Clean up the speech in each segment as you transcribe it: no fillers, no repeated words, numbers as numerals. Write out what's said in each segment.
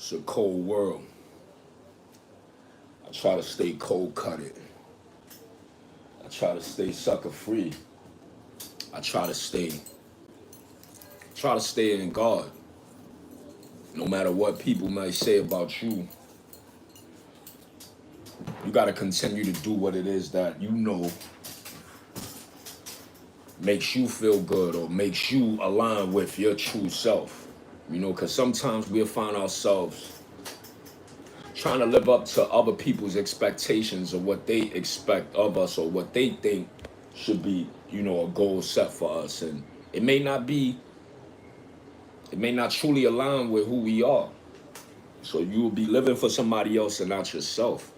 It's a cold world. I try to stay cold-cutted. I try to stay sucker-free. I try to stay in God. No matter what people might say about you, you got to continue to do what it is that you know makes you feel good or makes you align with your true self. You know, because sometimes we'll find ourselves trying to live up to other people's expectations of what they expect of us or what they think should be, you know, a goal set for us. And it may not be, it may not truly align with who we are. So you will be living for somebody else and not yourself.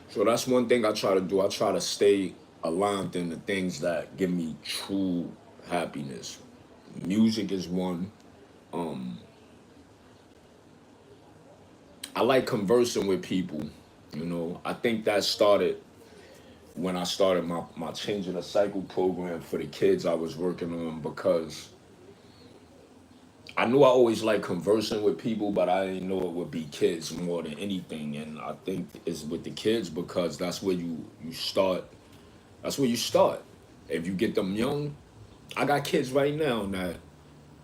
So that's one thing I try to do. I try to stay aligned in the things that give me true happiness. Music is one. I like conversing with people. You know, I think that started when I started my changing the cycle program for the kids I was working on, because I knew I always liked conversing with people, but I didn't know it would be kids more than anything. And I think it's with the kids because that's where you start. That's where you start. If you get them young, I got kids right now that,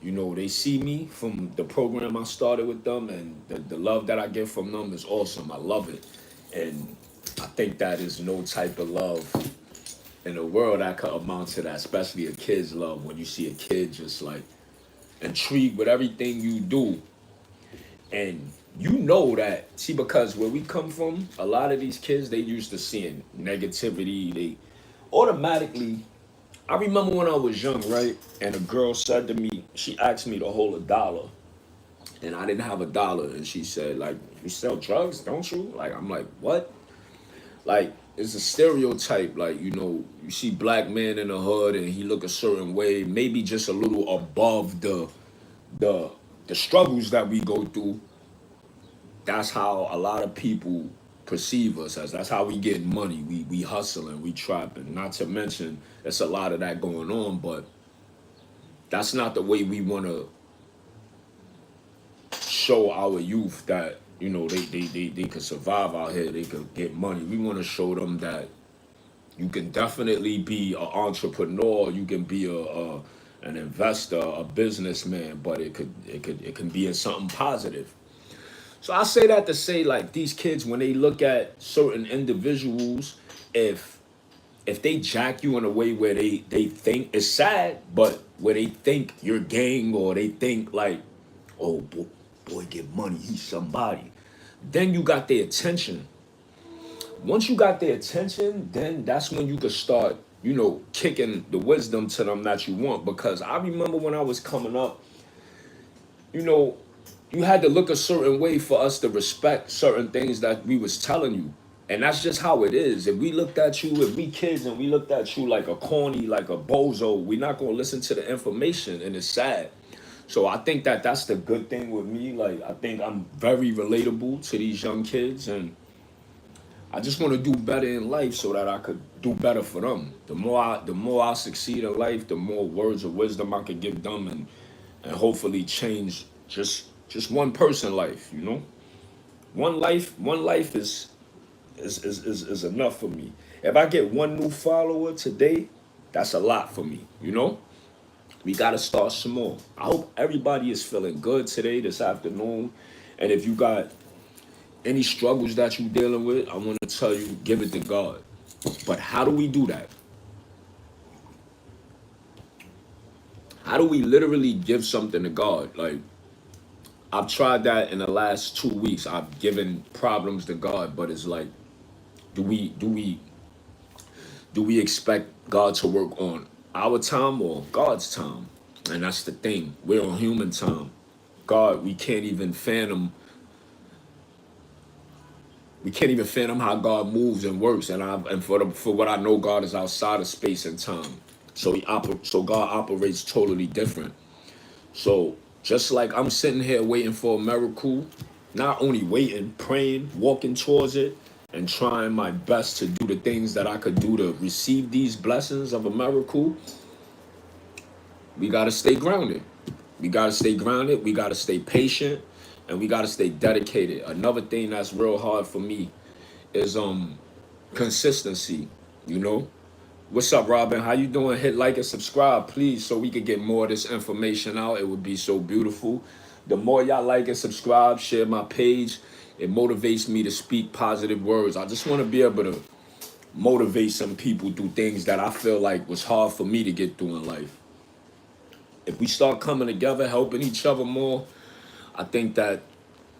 you know, they see me from the program I started with them, and the love that I get from them is awesome. I love it. And I think that is no type of love in the world that could amount to that, especially a kid's love. When you see a kid just like intrigued with everything you do, and you know that, see, because where we come from, a lot of these kids, they used to seeing negativity. They automatically, I remember when I was young, right? And a girl said to me, she asked me to hold $1. And I didn't have $1. And she said, like, you sell drugs, don't you? Like, I'm like, what? Like, it's a stereotype. Like, you know, you see black man in the hood and he look a certain way, maybe just a little above the the struggles that we go through. That's how a lot of people perceive us as. That's how we get money. We hustling, we trapping. Not to mention, there's a lot of that going on, but that's not the way we want to show our youth that, you know, they could survive out here, they could get money. We want to show them that you can definitely be an entrepreneur, you can be an investor, a businessman, but it can be in something positive. So I say that to say, like, these kids, when they look at certain individuals, if if they jack you in a way where they think it's sad, but where they think you're gang, or they think like, oh boy get money, he's somebody, then you got their attention. Once you got their attention, then that's when you could start, you know, kicking the wisdom to them that you want. Because I remember when I was coming up, you know, you had to look a certain way for us to respect certain things that we was telling you. And that's just how it is. If we looked at you, if we kids and we looked at you like a corny, like a bozo, we're not going to listen to the information, and it's sad. So I think that that's the good thing with me. Like, I think I'm very relatable to these young kids, and I just want to do better in life so that I could do better for them. The more I succeed in life, the more words of wisdom I could give them, and hopefully change just one person life, you know? One life is enough for me. If I get one new follower today, that's a lot for me, you know? We gotta start small. I hope everybody is feeling good today, this afternoon. And if you got any struggles that you're dealing with, I want to tell you, give it to God. But how do we do that? How do we literally give something to God? Like, I've tried that in the last 2 weeks. I've given problems to God, but it's like, do we expect God to work on our time or God's time? And that's the thing. We're on human time. God, we can't even fathom. We can't even fathom how God moves and works. And for what I know, God is outside of space and time. So God operates totally different. So just like I'm sitting here waiting for a miracle, not only waiting, praying, walking towards it, and trying my best to do the things that I could do to receive these blessings of a miracle, we gotta stay grounded. We gotta stay grounded, we gotta stay patient, and we gotta stay dedicated. Another thing that's real hard for me is consistency, you know? What's up, Robin? How you doing? Hit like and subscribe, please, so we could get more of this information out. It would be so beautiful. The more y'all like and subscribe, share my page, it motivates me to speak positive words. I just want to be able to motivate some people through things that I feel like was hard for me to get through in life. If we start coming together, helping each other more, I think that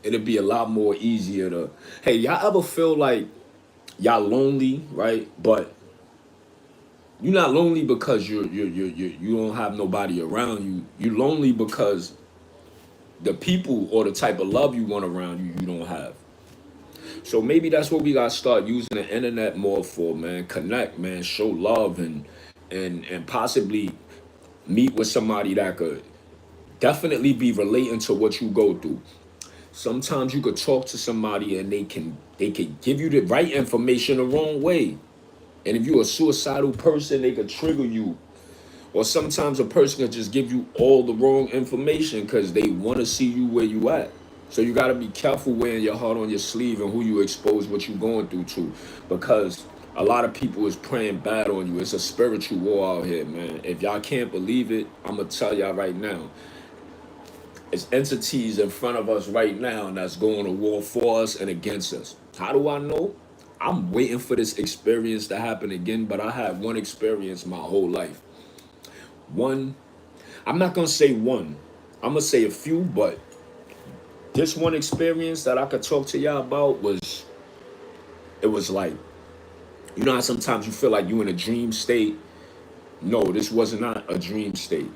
it'll be a lot more easier to. Hey, y'all ever feel like y'all lonely, right? But you're not lonely because you don't have nobody around you. You're lonely because the people or the type of love you want around you, you don't have. So maybe that's what we gotta start using the internet more for, man. Connect, man. Show love and possibly meet with somebody that could definitely be relating to what you go through. Sometimes you could talk to somebody and they can give you the right information the wrong way. And if you're a suicidal person, they could trigger you. Or sometimes a person could just give you all the wrong information because they want to see you where you at. So you got to be careful wearing your heart on your sleeve and who you expose what you're going through to. Because a lot of people is praying bad on you. It's a spiritual war out here, man. If y'all can't believe it, I'm going to tell y'all right now. It's entities in front of us right now that's going to war for us and against us. How do I know? I'm waiting for this experience to happen again, but I had one experience my whole life. One, I'm not going to say one. I'm going to say a few, but this one experience that I could talk to y'all about it was like, you know how sometimes you feel like you in a dream state? No, this was not a dream state.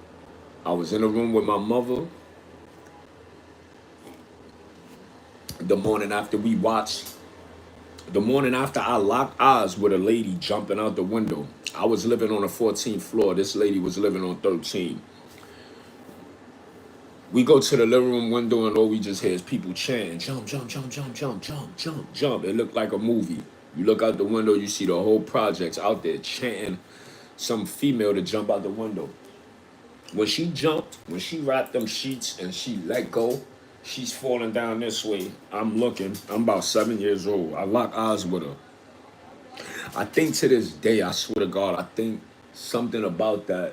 I was in a room with my mother the morning after I locked eyes with a lady jumping out the window. I was living on the 14th floor. This lady was living on 13. We go to the living room window and all we just hear is people chanting, jump, jump, jump, jump, jump, jump, jump, jump. It looked like a movie. You look out the window, you see the whole projects out there chanting some female to jump out the window. When she jumped, when she wrapped them sheets and she let go, she's falling down this way. I'm looking. I'm about 7 years old. I lock eyes with her. I think to this day, I swear to God, I think something about that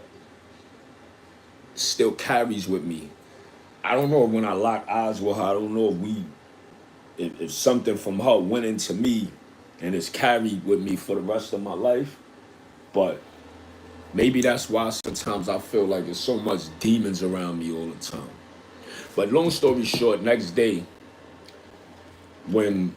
still carries with me. I don't know when I lock eyes with her. I don't know if something from her went into me and it's carried with me for the rest of my life. But maybe that's why sometimes I feel like there's so much demons around me all the time. But long story short, next day, when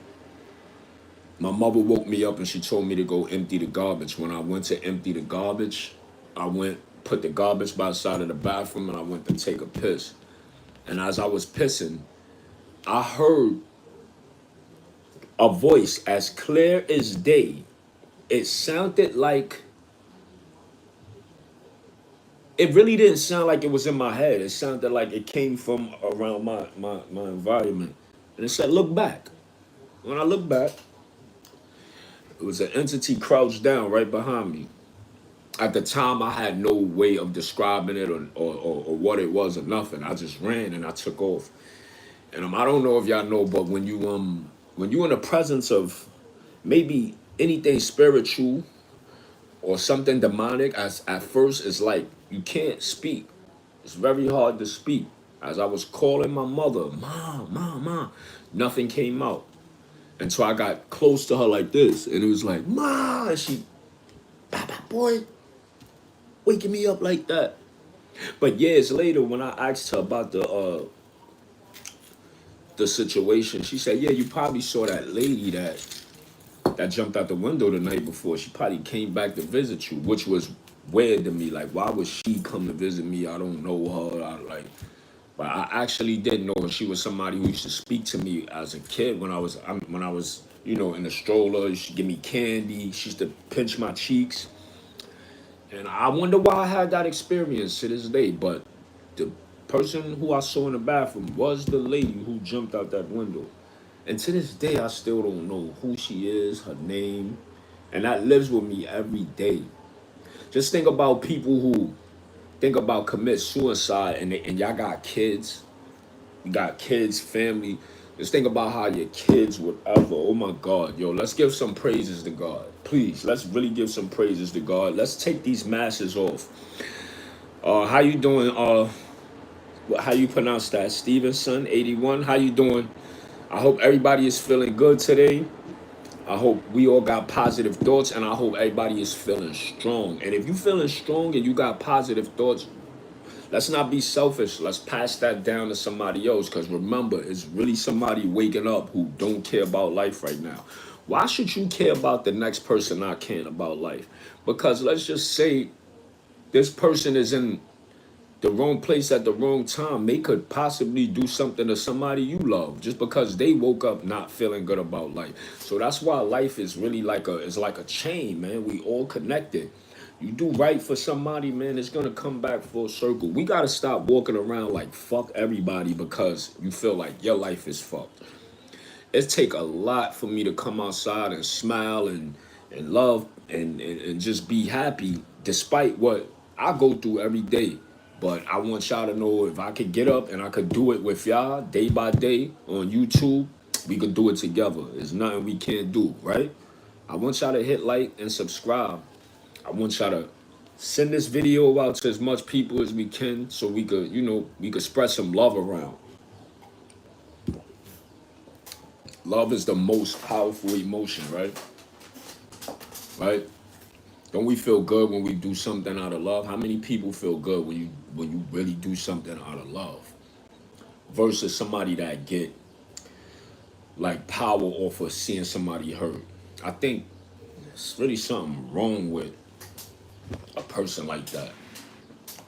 my mother woke me up and she told me to go empty the garbage. When I went to empty the garbage, put the garbage by the side of the bathroom, and I went to take a piss. And as I was pissing, I heard a voice as clear as day. It sounded like, it really didn't sound like it was in my head. It sounded like it came from around my environment. And it said, look back. When I looked back, it was an entity crouched down right behind me. At the time, I had no way of describing it or what it was or nothing. I just ran and I took off. And I don't know if y'all know, but when you in the presence of maybe anything spiritual or something demonic, as at first it's like you can't speak. It's very hard to speak. As I was calling my mother, mom, mom, mom, nothing came out. And so I got close to her like this, and it was like, Ma, and she, boy, waking me up like that. But years later, when I asked her about the situation, she said, yeah, you probably saw that lady that jumped out the window the night before. She probably came back to visit you, which was weird to me. Like, why would she come to visit me? I don't know her. But I actually did know her. She was somebody who used to speak to me as a kid when I was, in the stroller. She give me candy. She used to pinch my cheeks. And I wonder why I had that experience to this day. But the person who I saw in the bathroom was the lady who jumped out that window. And to this day, I still don't know who she is, her name. And that lives with me every day. Just think about people who think about commit suicide and y'all got kids, you got kids, family. Just think about how your kids would ever, oh my God, yo, let's give some praises to God. Please, let's really give some praises to God. Let's take these masses off. How you doing? How you pronounce that? Stevenson, 81. How you doing? I hope everybody is feeling good today. I hope we all got positive thoughts, and I hope everybody is feeling strong. And if you feeling strong and you got positive thoughts, let's not be selfish. Let's pass that down to somebody else. Because remember, it's really somebody waking up who don't care about life right now. Why should you care about the next person not caring about life? Because let's just say this person is in the wrong place at the wrong time. They could possibly do something to somebody you love just because they woke up not feeling good about life. So that's why life is really it's like a chain, man. We all connected. You do right for somebody, man, it's gonna come back full circle. We gotta stop walking around like fuck everybody because you feel like your life is fucked. It take a lot for me to come outside and smile and love and just be happy despite what I go through every day. But I want y'all to know if I could get up and I could do it with y'all day by day on YouTube, we could do it together. There's nothing we can't do, right? I want y'all to hit like and subscribe. I want y'all to send this video out to as much people as we can so we could, we could spread some love around. Love is the most powerful emotion, right? Right? Don't we feel good when we do something out of love? How many people feel good when you really do something out of love? Versus somebody that get like power off of seeing somebody hurt. I think there's really something wrong with a person like that.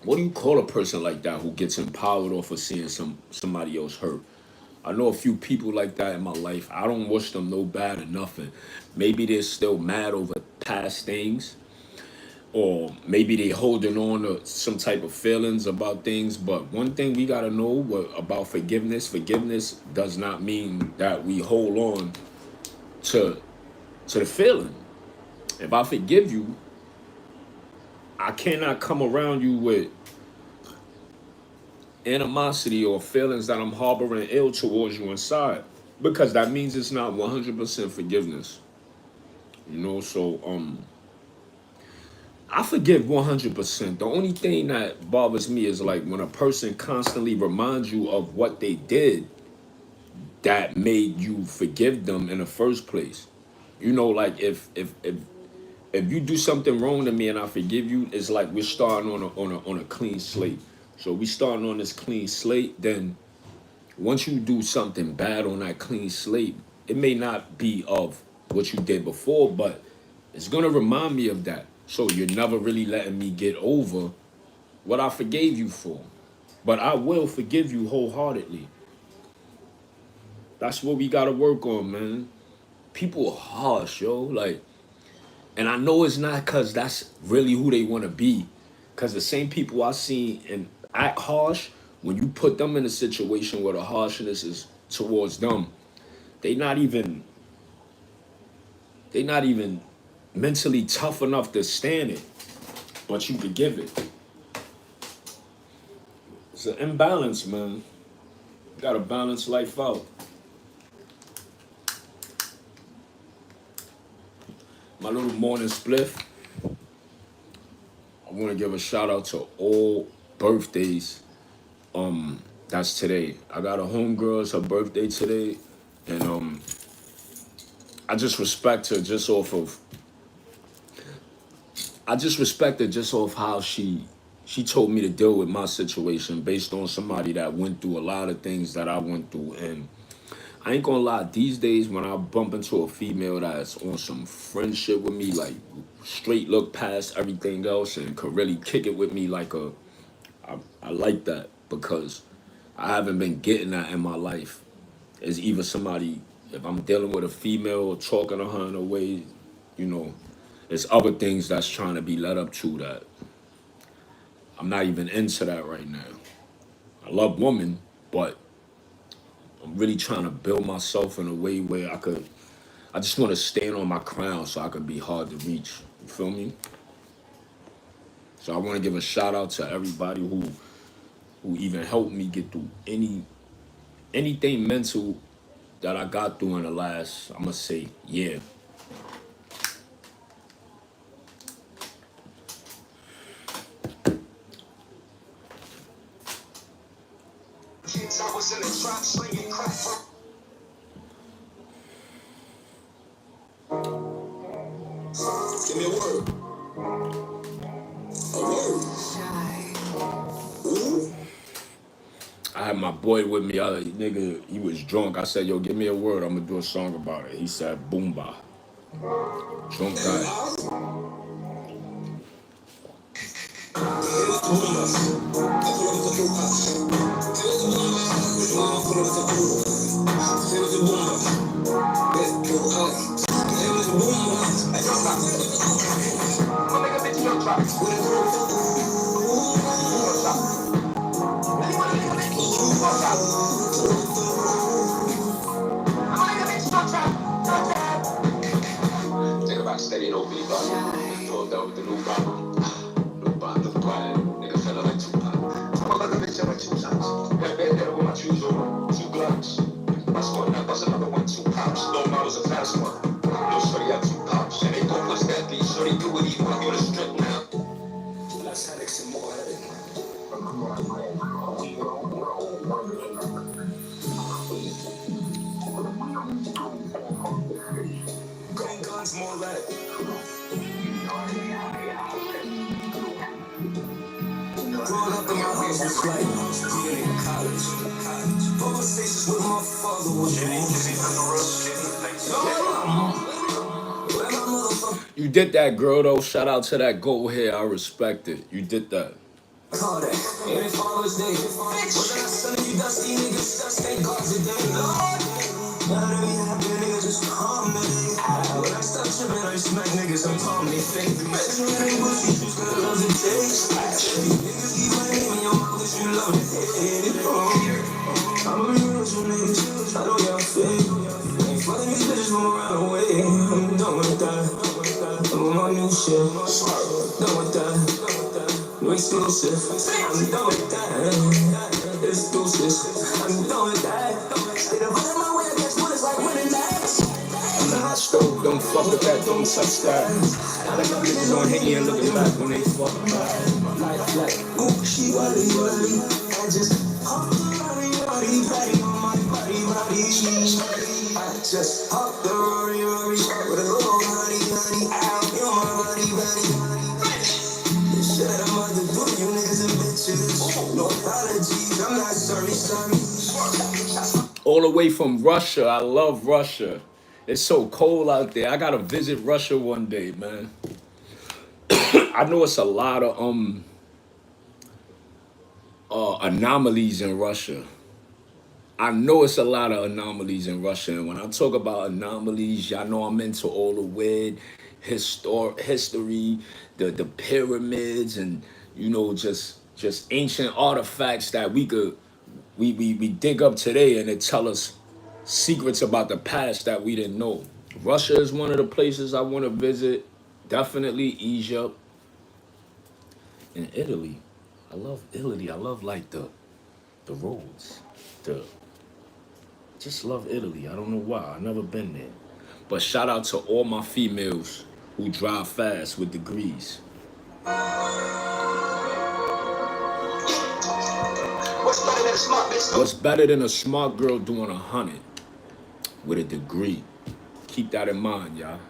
What do you call a person like that who gets empowered off of seeing somebody else hurt? I know a few people like that in my life. I don't wish them no bad or nothing. Maybe they're still mad over past things, or maybe they holding on to some type of feelings about things. But one thing we gotta know about forgiveness: forgiveness does not mean that we hold on to the feeling. If I forgive you, I cannot come around you with animosity or feelings that I'm harboring ill towards you inside, because that means it's not 100% forgiveness. So I forgive 100%. The only thing that bothers me is like when a person constantly reminds you of what they did that made you forgive them in the first place. Like if you do something wrong to me and I forgive you, it's like we're starting on a clean slate. So we starting on this clean slate. Then once you do something bad on that clean slate, it may not be of what you did before, but it's gonna remind me of that. So you're never really letting me get over what I forgave you for. But I will forgive you wholeheartedly. That's what we gotta work on, man. People are harsh, yo. And I know it's not because that's really who they want to be. Because the same people I see and act harsh, when you put them in a situation where the harshness is towards them, they not even mentally tough enough to stand it. But you could give it. It's an imbalance, man. You gotta balance life out. My little morning spliff. I want to give a shout out to all birthdays. That's today. I got a homegirl. It's her birthday today, and I just respect her just off of. I just respect her just off how she told me to deal with my situation based on somebody that went through a lot of things that I went through. And I ain't gonna lie, these days when I bump into a female that's on some friendship with me, like straight look past everything else and could really kick it with me I like that, because I haven't been getting that in my life. Is either somebody, if I'm dealing with a female or talking to her in a way, there's other things that's trying to be led up to that I'm not even into that right now. I love women, but I'm really trying to build myself in a way where I just want to stand on my crown so I can be hard to reach. You feel me? So I want to give a shout out to everybody who even helped me get through anything mental that I got through in the last, I'm gonna say, year. I was in the trap slinging crack. Give me a word. A word. I had my boy with me. Nigga, he was drunk. I said, yo, give me a word. I'm gonna do a song about it. He said, boomba. Drunk guy. Steady, no beat, but pulled up with the new bottle. New bottle, quiet. Nigga fella like Tupac. I'm a little bitch, I'm like 2 times. Got bad there with my shoes on, 2 gloves. My squad now bust another 1, 2 pops. No models a fast one. No shorty got 2 pops. And they gon' push that beat. Shorty do what he want, you the strip now. Less headaches and more headache. Guns, more lead. Growing up in my house was like being in college. Conversations with my father was You did that, girl, though. Shout out to that goat hair. I respect it. You did that. Exclusive. I'm done with that. Exclusive. I'm done with that. Stay the run of my way against what it's like winning that. I'm the hot stove, don't fuck with that, don't touch that. I like my bitches on Henny and looking back when they fuck back. Like, ooh, she wally. I just hop the Rari on my body. I just hop the Rari with a little honey. Out, you're my body. Shit I'm about to do, you niggas and bitches. No apologies, I'm not sorry. All the way from Russia. I love Russia. It's so cold out there. I gotta visit Russia one day, man. I know it's a lot of anomalies in Russia. And when I talk about anomalies, y'all know I'm into all the weird history, the pyramids, and just ancient artifacts that we dig up today, and it tell us secrets about the past that we didn't know. Russia is one of the places I want to visit. Definitely Egypt and Italy. I love Italy. I love like the roads. Just love Italy. I don't know why. I've never been there. But shout out to all my females who drive fast with degrees. What's better than a smart girl doing 100 with a degree? Keep that in mind, y'all.